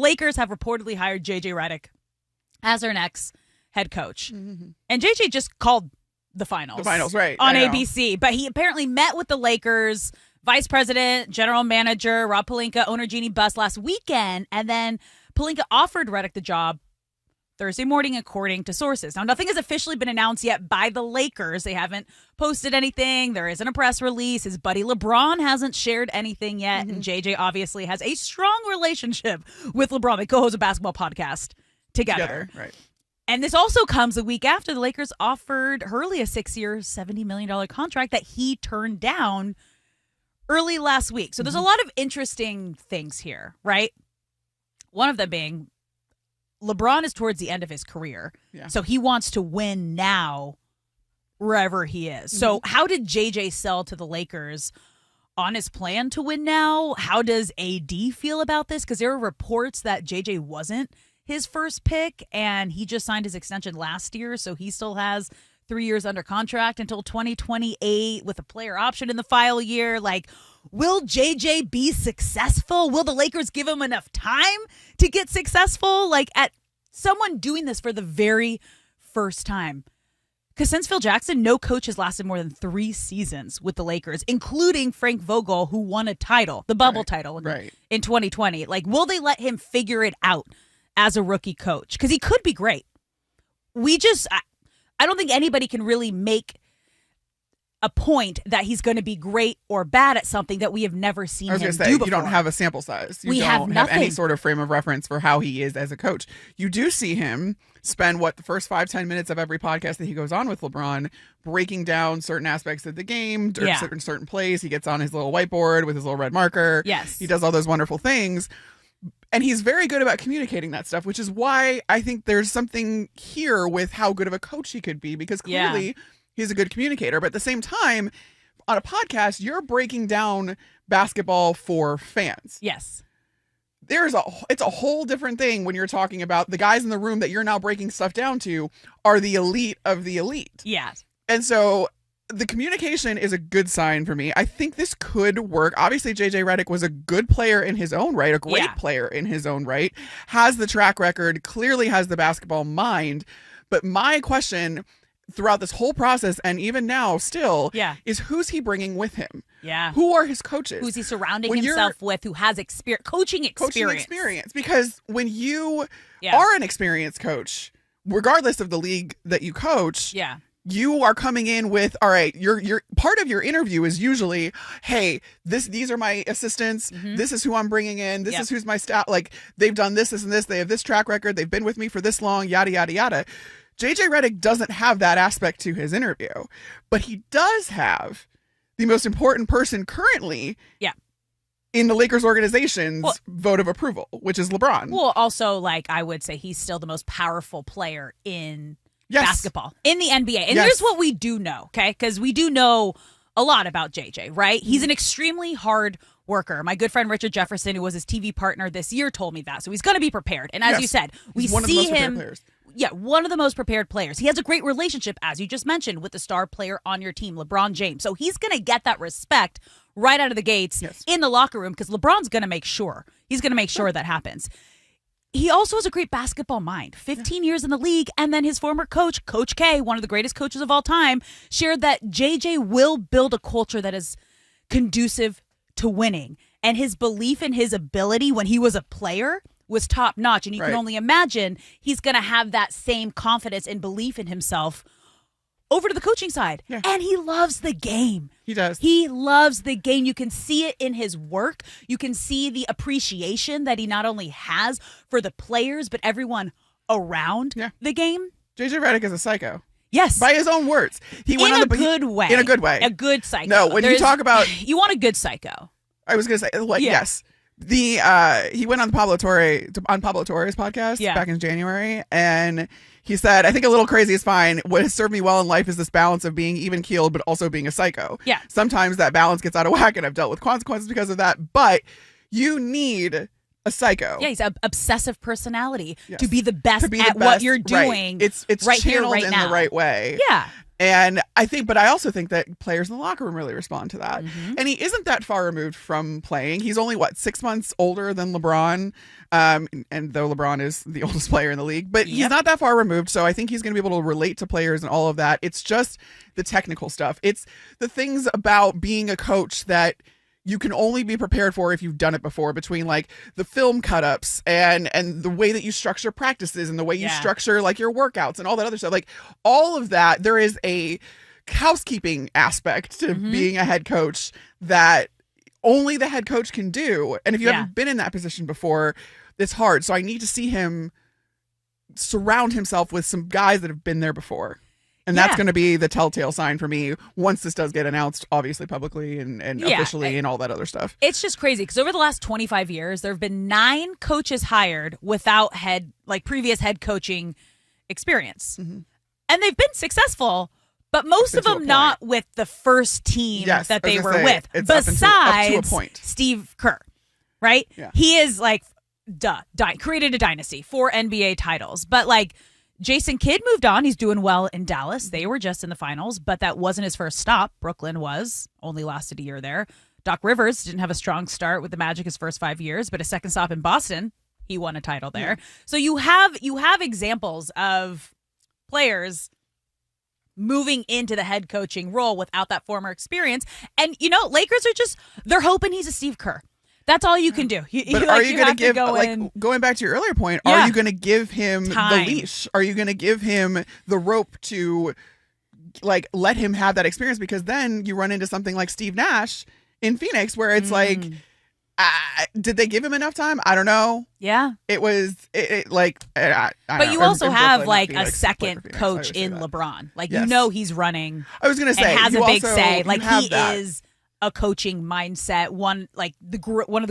Lakers have reportedly hired JJ Redick as their next head coach. Mm-hmm. And JJ just called the finals. The finals, right. On ABC. But he apparently met with the Lakers vice president, general manager, Rob Pelinka, owner Jeannie Buss last weekend. And then Pelinka offered Redick the job Thursday morning, according to sources. Now, nothing has officially been announced yet by the Lakers. They haven't posted anything. There isn't a press release. His buddy LeBron hasn't shared anything yet. Mm-hmm. And JJ obviously has a strong relationship with LeBron. They co-host a basketball podcast together. Right. And this also comes a week after the Lakers offered Hurley a 6-year, $70 million contract that he turned down early last week. So there's a lot of interesting things here, right? One of them being LeBron is towards the end of his career. Yeah. So he wants to win now wherever he is. Mm-hmm. So how did JJ sell to the Lakers on his plan to win now? How does AD feel about this? Because there are reports that JJ wasn't his first pick, and he just signed his extension last year, so he still has 3 years under contract until 2028 with a player option in the final year. Like, will JJ be successful? Will the Lakers give him enough time to get successful? Like, at someone doing this for the very first time. Because since Phil Jackson, no coach has lasted more than 3 seasons with the Lakers, including Frank Vogel, who won a title, the bubble title in 2020. Like, will they let him figure it out as a rookie coach? Because he could be great. I don't think anybody can really make a point that he's going to be great or bad at something that we have never seen him do before. You don't have a sample size. You don't have any sort of frame of reference for how he is as a coach. You do see him spend the first 5-10 minutes of every podcast that he goes on with LeBron breaking down certain aspects of the game, or certain plays. He gets on his little whiteboard with his little red marker. Yes. He does all those wonderful things. And he's very good about communicating that stuff, which is why I think there's something here with how good of a coach he could be, because clearly he's a good communicator. But at the same time, on a podcast, you're breaking down basketball for fans. Yes. It's a whole different thing when you're talking about the guys in the room that you're now breaking stuff down to are the elite of the elite. Yes. And so the communication is a good sign for me. I think this could work. Obviously, JJ Redick was a good player in his own right, a great player in his own right, has the track record, clearly has the basketball mind. But my question throughout this whole process, and even now still, is who's he bringing with him? Yeah. Who are his coaches? Who's he surrounding himself with who has coaching experience? Because when you are an experienced coach, regardless of the league that you coach, you are coming in with, all right, your part of your interview is usually, hey, these are my assistants. Mm-hmm. This is who I'm bringing in. This is who's my staff. Like, they've done this, and this. They have this track record. They've been with me for this long, yada, yada, yada. JJ Redick doesn't have that aspect to his interview, but he does have the most important person currently in the Lakers organization's vote of approval, which is LeBron. Well, also, I would say he's still the most powerful player in basketball in the NBA. And here's what we do know, okay? Because we do know a lot about JJ, right? He's an extremely hard worker. My good friend Richard Jefferson, who was his TV partner this year, told me that. So he's going to be prepared. And as you said, we see him. Yeah, one of the most prepared players. He has a great relationship, as you just mentioned, with the star player on your team, LeBron James. So he's going to get that respect right out of the gates in the locker room, because LeBron's going to make sure. He's going to make sure that happens. He also has a great basketball mind, 15 years in the league. And then his former coach, Coach K, one of the greatest coaches of all time, shared that JJ will build a culture that is conducive to winning. And his belief in his ability when he was a player was top notch. And you can only imagine he's going to have that same confidence and belief in himself over to the coaching side. Yeah. And he loves the game. He does. He loves the game. You can see it in his work. You can see the appreciation that he not only has for the players, but everyone around the game. JJ Redick is a psycho. Yes. By his own words. He went on a good way. In a good way. A good psycho. No, when you talk about... You want a good psycho. I was going to say, yes. He went on Pablo Torre's podcast back in January, and he said, I think a little crazy is fine. What has served me well in life is this balance of being even keeled, but also being a psycho. Yeah. Sometimes that balance gets out of whack, and I've dealt with consequences because of that, but you need a psycho. Yeah, he's an obsessive personality to be the best at what you're doing. It's right channeled here, right in now. the right way. Yeah. And I also think that players in the locker room really respond to that. Mm-hmm. And he isn't that far removed from playing. He's only 6 months older than LeBron. And though LeBron is the oldest player in the league, but he's not that far removed. So I think he's going to be able to relate to players and all of that. It's just the technical stuff. It's the things about being a coach that you can only be prepared for if you've done it before, between like the film cut-ups and the way that you structure practices and the way you structure like your workouts and all that other stuff. Like all of that, there is a housekeeping aspect to being a head coach that only the head coach can do. And if you haven't been in that position before, it's hard. So I need to see him surround himself with some guys that have been there before. And that's going to be the telltale sign for me once this does get announced, obviously publicly and officially and all that other stuff. It's just crazy because over the last 25 years, there have been 9 coaches hired without previous head coaching experience. Mm-hmm. And they've been successful, but most of them not with the first team that they were with. Besides up to a point. Steve Kerr, right? Yeah. He is created a dynasty, 4 NBA titles. But Jason Kidd moved on. He's doing well in Dallas. They were just in the finals, but that wasn't his first stop. Brooklyn was. Only lasted a year there. Doc Rivers didn't have a strong start with the Magic his first 5 years, but a second stop in Boston, he won a title there. Yeah. So you have examples of players moving into the head coaching role without that former experience. And, Lakers they're hoping he's a Steve Kerr. That's all you can do. But are you going to give, going back to your earlier point, are you going to give him the leash? Are you going to give him the rope to, let him have that experience? Because then you run into something like Steve Nash in Phoenix, where it's did they give him enough time? I don't know. Yeah. It was, but you also have, a second coach in LeBron. He's running. I was going to say. And has a big say. He is a coaching mindset, one of the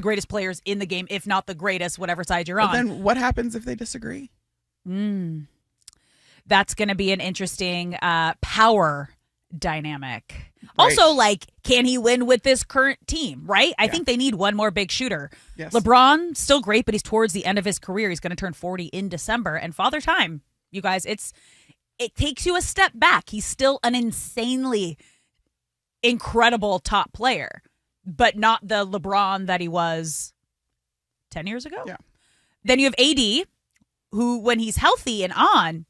greatest players in the game, if not the greatest, whatever side you're on. Then what happens if they disagree? That's going to be an interesting power dynamic. Right. Also, can he win with this current team, right? I think they need one more big shooter. Yes. LeBron, still great, but he's towards the end of his career. He's going to turn 40 in December. And Father Time, you guys, it takes you a step back. He's still an insanely incredible top player, but not the LeBron that he was 10 years ago. Yeah. Then you have AD, who, when he's healthy and on,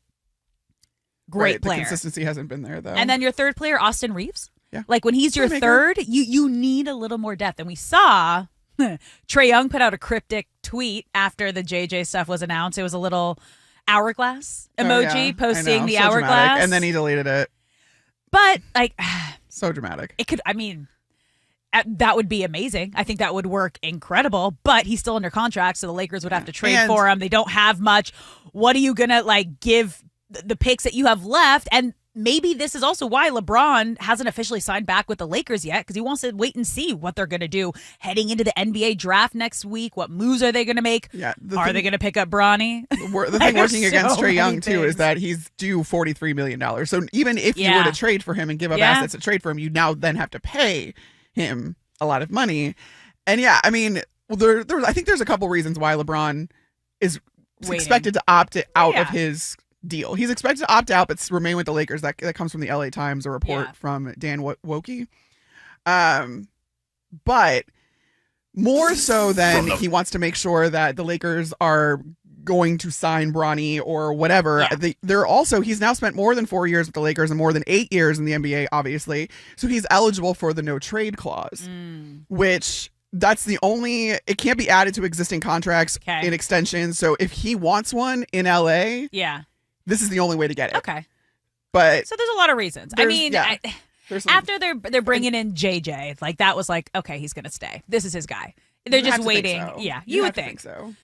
great player. The consistency hasn't been there, though. And then your third player, Austin Reeves. Yeah. When he's your third, you need a little more depth. And we saw Trae Young put out a cryptic tweet after the JJ stuff was announced. It was a little hourglass emoji posting the hourglass. Dramatic. And then he deleted it. But, so dramatic. It could, that would be amazing. I think that would work incredible, but he's still under contract, so the Lakers would have to trade for him. They don't have much. What are you going to, give the picks that you have left? And maybe this is also why LeBron hasn't officially signed back with the Lakers yet, because he wants to wait and see what they're going to do heading into the NBA draft next week. What moves are they going to make? Yeah, are they going to pick up Bronny? The thing working against Trae Young, too, is that he's due $43 million. So even if you were to trade for him and give up assets to trade for him, you now then have to pay him a lot of money. And I think there's a couple reasons why LeBron is expected to opt out of his deal. He's expected to opt out but remain with the Lakers. That comes from the LA Times, a report from Dan Wokey. But more so than he wants to make sure that the Lakers are going to sign Bronny or whatever. He's now spent more than 4 years with the Lakers and more than 8 years in the NBA, obviously. So he's eligible for the no trade clause, which that's the only, it can't be added to existing contracts in extensions. So if he wants one in LA, this is the only way to get it. Okay. But so there's a lot of reasons. After they're bringing in JJ, that was okay, he's going to stay. This is his guy. They're just waiting. So. Yeah, you would think so.